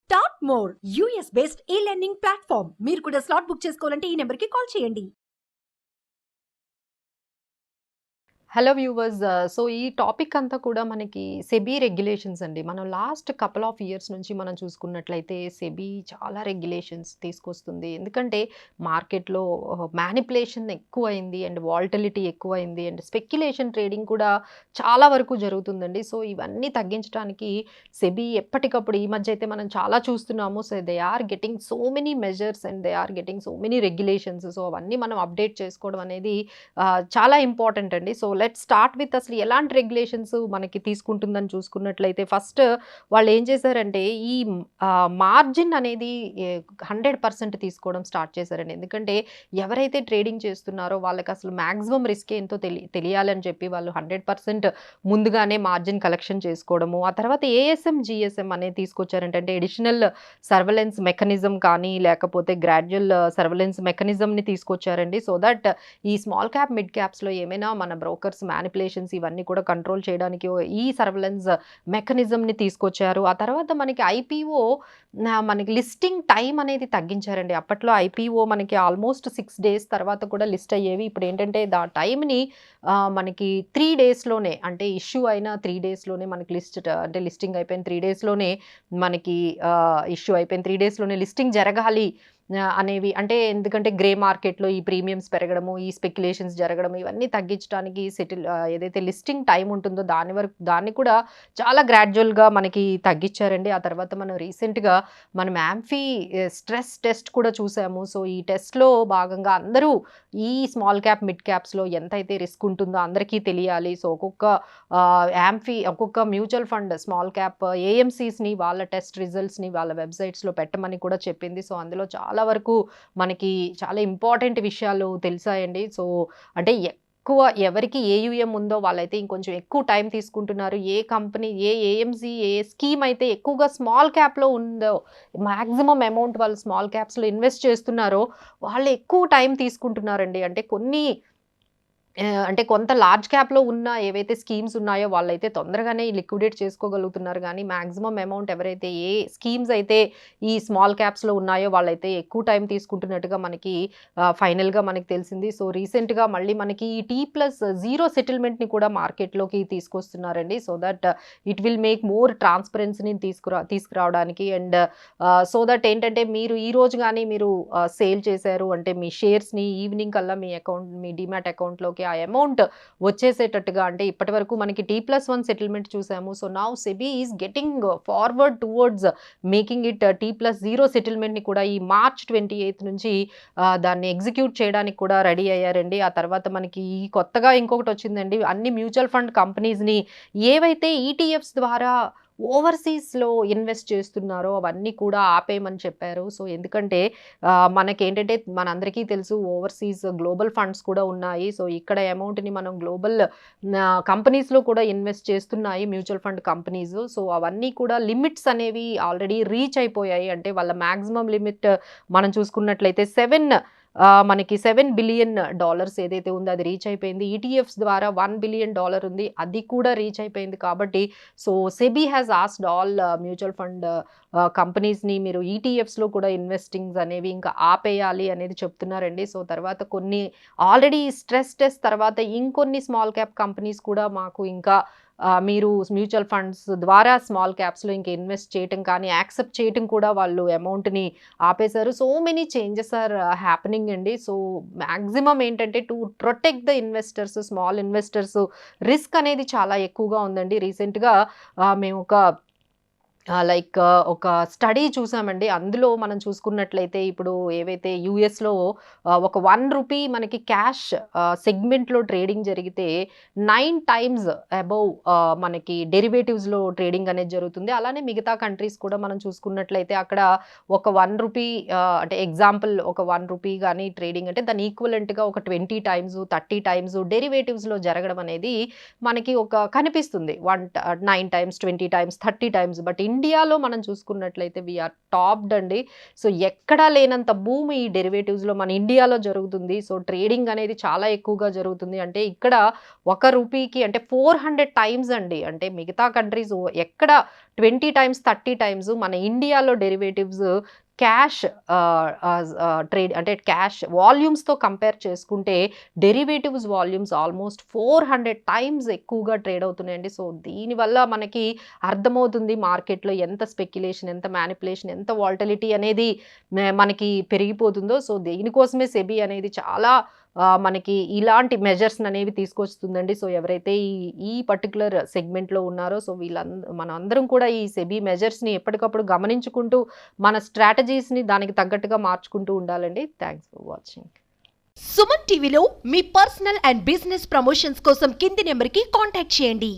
Start more US based ఈ learning platform. మీరు కూడా స్లాట్ బుక్ చేసుకోవాలంటే ఈ నెంబర్కి కాల్ చేయండి. Hello viewers. సో ఈ టాపిక్ అంతా కూడా మనకి సెబీ రెగ్యులేషన్స్ అండి. మనం లాస్ట్ కపుల్ ఆఫ్ ఇయర్స్ నుంచి మనం చూసుకున్నట్లయితే సెబీ చాలా రెగ్యులేషన్స్ తీసుకొస్తుంది. ఎందుకంటే మార్కెట్‌లో మ్యానిపులేషన్ ఎక్కువైంది అండ్ వాలటిలిటీ ఎక్కువైంది అండ్ స్పెక్యులేషన్ ట్రేడింగ్ కూడా చాలా వరకు జరుగుతుందండి. సో ఇవన్నీ తగ్గించడానికి సెబీ ఎప్పటికప్పుడు ఈ మధ్య అయితే మనం చాలా చూస్తున్నాము. So they are getting so many measures and they are getting so many regulations. So అవన్నీ మనం అప్డేట్ చేసుకోవడం అనేది చాలా ఇంపార్టెంట్ అండి. సో లెట్స్ స్టార్ట్ విత్ అసలు ఎలాంటి రెగ్యులేషన్స్ మనకి తీసుకుంటుందని చూసుకున్నట్లయితే ఫస్ట్ వాళ్ళు ఏం చేశారంటే ఈ మార్జిన్ అనేది 100% తీసుకోవడం స్టార్ట్ చేశారండి. ఎందుకంటే ఎవరైతే ట్రేడింగ్ చేస్తున్నారో వాళ్ళకి అసలు మ్యాక్సిమం రిస్క్ ఏంటో తెలియాలని చెప్పి వాళ్ళు 100% ముందుగానే మార్జిన్ కలెక్షన్ చేసుకోవడము. ఆ తర్వాత ఏఎస్ఎం జిఎస్ఎం అనేది తీసుకొచ్చారంటే అంటే ఎడిషనల్ సర్వలెన్స్ మెకానిజం కానీ లేకపోతే గ్రాడ్యువల్ సర్వలెన్స్ మెకానిజంని తీసుకొచ్చారండి. సో దట్ ఈ స్మాల్ క్యాప్ మిడ్ క్యాప్స్లో ఏమైనా మన బ్రోకర్స్ మ్యానిపులేషన్స్ ఇవన్నీ కూడా కంట్రోల్ చేయడానికి ఈ సర్వలెన్స్ మెకానిజంని తీసుకొచ్చారు. ఆ తర్వాత మనకి ఐపీఓ మనకి లిస్టింగ్ టైం అనేది తగ్గించారండి. అప్పట్లో ఐపీఓ మనకి ఆల్మోస్ట్ 6 days తర్వాత కూడా లిస్ట్ అయ్యేవి. ఇప్పుడు ఏంటంటే దా టైంని మనకి 3 daysలోనే అంటే ఇష్యూ అయిన 3 daysలోనే మనకి అంటే లిస్టింగ్ అయిపోయిన 3 daysలోనే మనకి ఇష్యూ అయిపోయిన 3 daysలోనే లిస్టింగ్ జరగాలి అనేవి. అంటే ఎందుకంటే గ్రే మార్కెట్‌లో ఈ ప్రీమియమ్స్ పెరగడము, ఈ స్పెక్యులేషన్స్ జరగడము ఇవన్నీ తగ్గించడానికి ఏదైతే లిస్టింగ్ టైం ఉంటుందో దాన్ని కూడా చాలా గ్రాడ్యువల్‌గా మనకి తగ్గించారండి. ఆ తర్వాత మనం రీసెంట్‌గా మనం యాంఫీ స్ట్రెస్ టెస్ట్ కూడా చూసాము. సో ఈ టెస్ట్‌లో భాగంగా అందరూ ఈ స్మాల్ క్యాప్, మిడ్ క్యాప్స్‌లో ఎంతైతే రిస్క్ ఉంటుందో అందరికీ తెలియాలి. సో ఒక్కొక్క మ్యూచువల్ ఫండ్ స్మాల్ క్యాప్ ఏఎంసీస్‌ని వాళ్ళ టెస్ట్ రిజల్ట్స్‌ని వాళ్ళ వెబ్‌సైట్స్‌లో పెట్టమని కూడా చెప్పింది. సో అందులో చాలా వరకు మనకి చాలా ఇంపార్టెంట్ విషయాలు తెలిసాయండి. సో అంటే ఎక్కువ ఎవరికి ఏయుఎం ఉందో వాళ్ళైతే ఇంకొంచెం ఎక్కువ టైం తీసుకుంటున్నారు. ఏ కంపెనీ, ఏ ఏఎంసీ, ఏ స్కీమ్ అయితే ఎక్కువగా స్మాల్ క్యాప్‌లో ఉందో మాక్సిమం అమౌంట్ వాళ్ళు స్మాల్ క్యాప్స్‌లో ఇన్వెస్ట్ చేస్తున్నారో వాళ్ళు ఎక్కువ టైం తీసుకుంటున్నారండి. అంటే కొంత లార్జ్ క్యాప్‌లో ఉన్న ఏవైతే స్కీమ్స్ ఉన్నాయో వాళ్ళైతే తొందరగానే లిక్విడేట్ చేసుకోగలుగుతున్నారు గానీ, మాక్సిమం అమౌంట్ ఎవరైతే ఏ స్కీమ్స్ అయితే ఈ స్మాల్ క్యాప్స్‌లో ఉన్నాయో వాళ్ళైతే ఎక్కువ టైం తీసుకుంటున్నట్టుగా మనకి ఫైనల్‌గా మనకి తెలిసింది. సో రీసెంట్‌గా మళ్ళీ మనకి ఈ T+0 సెటిల్మెంట్‌ని కూడా మార్కెట్‌లోకి తీసుకొస్తున్నారండి. So that it will make more ట్రాన్స్‌పరెన్సీని తీసుకురావడానికి అండ్ సో దట్ ఏంటంటే మీరు ఈ రోజు గాని మీరు సేల్ చేశారు అంటే మీ షేర్స్‌ని ఈవినింగ్ కల్లా మీ డీమ్యాట్ అకౌంట్‌లోకి ఆ అమౌంట్ వచ్చేసేటట్టుగా అంటే ఇప్పటివరకు మనకి T+1 సెటిల్మెంట్ చూసాము. So now SEBI is getting forward towards making it T+0 సెటిల్మెంట్‌ని కూడా ఈ మార్చ్ 28 నుంచి దాన్ని ఎగ్జిక్యూట్ చేయడానికి కూడా రెడీ అయ్యారండి. ఆ తర్వాత మనకి కొత్తగా ఇంకొకటి వచ్చిందండి. అన్ని మ్యూచువల్ ఫండ్ కంపెనీస్‌ని ఏవైతే ఈటీఎఫ్స్ ద్వారా ఓవర్‌సీస్‌లో ఇన్వెస్ట్ చేస్తున్నారో అవన్నీ కూడా ఆపేయమని చెప్పారు. సో ఎందుకంటే మనకేంటంటే మనందరికీ తెలుసు ఓవర్‌సీస్ గ్లోబల్ ఫండ్స్ కూడా ఉన్నాయి. సో ఇక్కడ అమౌంట్‌ని మనం గ్లోబల్ కంపెనీస్‌లో కూడా ఇన్వెస్ట్ చేస్తున్నాయి మ్యూచువల్ ఫండ్ కంపెనీస్. సో అవన్నీ కూడా లిమిట్స్ అనేవి ఆల్రెడీ రీచ్ అయిపోయాయి. అంటే వాళ్ళ మాక్సిమం లిమిట్ మనం చూసుకున్నట్లయితే మనకి $7 బిలియన్ ఏదైతే ఉందో అది రీచ్ అయిపోయింది. ఈటీఎఫ్స్ ద్వారా $1 బిలియన్ ఉంది. అది కూడా రీచ్ అయిపోయింది. కాబట్టి so SEBI has asked all mutual fund కంపెనీస్‌ని మీరు ఈటీఎఫ్స్‌లో కూడా ఇన్వెస్టింగ్స్ అనేవి ఇంకా ఆపేయాలి అనేది చెప్తున్నారండి. సో తర్వాత కొన్ని ఆల్రెడీ స్ట్రెస్ టెస్ట్ తర్వాత ఇంకొన్ని స్మాల్ క్యాప్ కంపెనీస్ కూడా మాకు ఇంకా మీరు మ్యూచువల్ ఫండ్స్ ద్వారా స్మాల్ క్యాప్స్‌లో ఇంకా ఇన్వెస్ట్ చేయటం కానీ, యాక్సెప్ట్ చేయటం కూడా వాళ్ళు అమౌంట్‌ని ఆపేశారు. So many changes are happening అండి. సో మాక్సిమం ఏంటంటే to protect the investors, small investors risk అనేది చాలా ఎక్కువగా ఉందండి. రీసెంట్‌గా మేము ఒక స్టడీ చూసామండి. అందులో మనం చూసుకున్నట్లయితే ఇప్పుడు ఏవైతే యూఎస్‌లో ఒక ₹1 మనకి క్యాష్ సెగ్మెంట్‌లో ట్రేడింగ్ జరిగితే 9 టైమ్స్ అబోవ్ మనకి డెరివేటివ్స్‌లో ట్రేడింగ్ అనేది జరుగుతుంది. అలానే మిగతా కంట్రీస్ కూడా మనం చూసుకున్నట్లయితే అక్కడ ఒక ₹1 అంటే ఎగ్జాంపుల్ ఒక ₹1 గాని ట్రేడింగ్ అంటే దాని ఈక్వివలెంట్‌గా ఒక 20 టైమ్స్, 30 టైమ్స్ డెరివేటివ్స్‌లో జరగడం అనేది మనకి కనిపిస్తుంది. 9 టైమ్స్, 20 టైమ్స్, 30 టైమ్స్. బట్ ఇండియాలో మనం చూసుకున్నట్లయితే వీఆర్ టాప్డ్ అండి. సో ఎక్కడా లేనంత భూమి ఈ డెరివేటివ్స్లో మన ఇండియాలో జరుగుతుంది. సో ట్రేడింగ్ అనేది చాలా ఎక్కువగా జరుగుతుంది. అంటే ఇక్కడ ఒక రూపీకి అంటే 400 టైమ్స్ అండి. అంటే మిగతా కంట్రీస్ ఎక్కడ 20 టైమ్స్ 30 టైమ్స్, మన ఇండియాలో డెరివేటివ్స్ క్యాష్ ట్రేడ్ అంటే క్యాష్ వాల్యూమ్స్తో కంపేర్ చేసుకుంటే డెరివేటివ్స్ వాల్యూమ్స్ ఆల్మోస్ట్ 400 టైమ్స్ ఎక్కువగా ట్రేడ్ అవుతున్నాయండి. సో దీనివల్ల మనకి అర్థమవుతుంది మార్కెట్లో ఎంత స్పెక్యులేషన్, ఎంత మ్యానిపులేషన్, ఎంత వాల్టిలిటీ అనేది మనకి పెరిగిపోతుందో. సో దీనికోసమే సెబీ అనేది చాలా మనకి ఇలాంటి మెజర్స్ అనేవి తీసుకొస్తుందండి. సో ఎవరైతే ఈ పర్టికులర్ సెగ్మెంట్లో ఉన్నారో సో మన అందరం కూడా ఈ సెబీ మెజర్స్ని ఎప్పటికప్పుడు గమనించుకుంటూ మన స్ట్రాటజీస్ని దానికి తగ్గట్టుగా మార్చుకుంటూ ఉండాలండి. Thanks for watching. సుమన్ టీవీలో మీ పర్సనల్ అండ్ బిజినెస్ ప్రమోషన్స్ కోసం కింది నెంబర్కి కాంటాక్ట్ చేయండి.